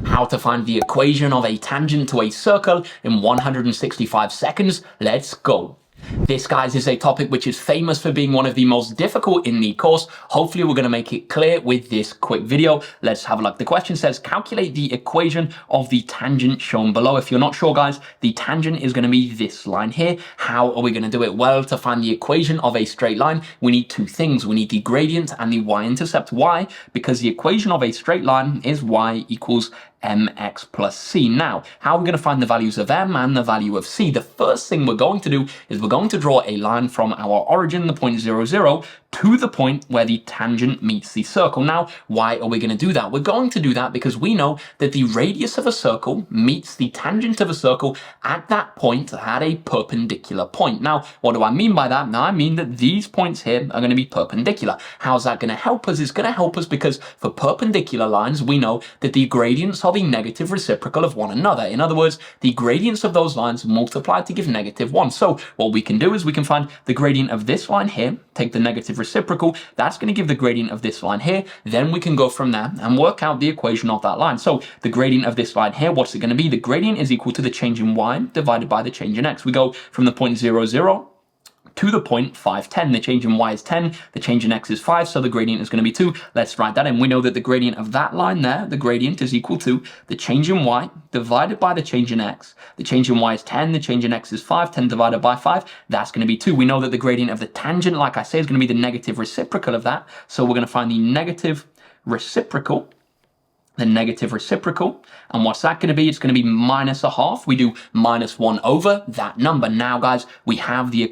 how to find the equation of a tangent to a circle in 165 seconds. Let's go. This, guys, is a topic which is famous for being one of the most difficult in the course. Hopefully we're going to make it clear with this quick video. Let's have a look. The question says, calculate the equation of the tangent shown below. If you're not sure, guys, the tangent is going to be this line here. How are we going to do it? Well, to find the equation of a straight line, we need two things. We need the gradient and the y-intercept. Why? Because the equation of a straight line is y equals mx plus c. Now, how are we going to find the values of m and the value of c? The first thing we're going to do is we're going to draw a line from our origin, the point 0, 0, to the point where the tangent meets the circle. Now, why are we going to do that? We're going to do that because we know that the radius of a circle meets the tangent of a circle at that point at a perpendicular point. Now, what do I mean by that? Now, I mean that these points here are going to be perpendicular. How's that going to help us? It's going to help us because for perpendicular lines, we know that the gradients are the negative reciprocal of one another. In other words, the gradients of those lines multiply to give -1. So what we can do is we can find the gradient of this line here, take the negative reciprocal, that's going to give the gradient of this line here. Then we can go from there and work out the equation of that line. So the gradient of this line here, what's it going to be? The gradient is equal to the change in y divided by the change in x. We go from the point 0, 0 to the point 5, 10. The change in y is 10, the change in x is 5, so the gradient is going to be 2. Let's write that in. We know that the gradient of that line there, the gradient is equal to the change in y divided by the change in x. The change in y is 10, the change in x is 5, 10 divided by 5, that's going to be 2. We know that the gradient of the tangent, like I say, is going to be the negative reciprocal of that, so we're going to find the negative reciprocal. And what's that going to be? It's going to be -1/2. We do -1 over that number. Now, guys, we have the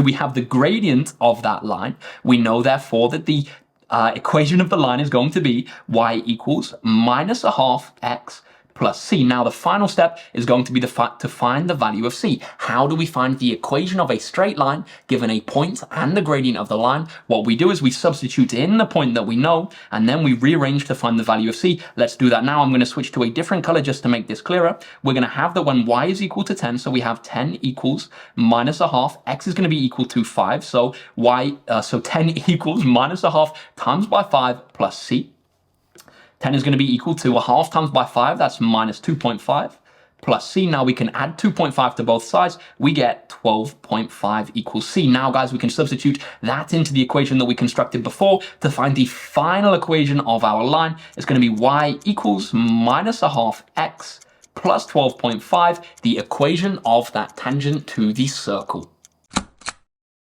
we have the gradient of that line. We know, therefore, that the equation of the line is going to be y equals -1/2 x plus c. Now, the final step is going to be to find the value of c. How do we find the equation of a straight line given a point and the gradient of the line? What we do is we substitute in the point that we know, and then we rearrange to find the value of c. Let's do that now. I'm going to switch to a different color just to make this clearer. We're going to have that when y is equal to 10, so we have 10 equals -1/2. X is going to be equal to 5, so 10 equals -1/2 times by 5 plus c. 10 is going to be equal to 1/2 times by 5, that's -2.5, plus c. Now we can add 2.5 to both sides, we get 12.5 equals c. Now, guys, we can substitute that into the equation that we constructed before to find the final equation of our line. It's going to be y equals -1/2 x plus 12.5, the equation of that tangent to the circle.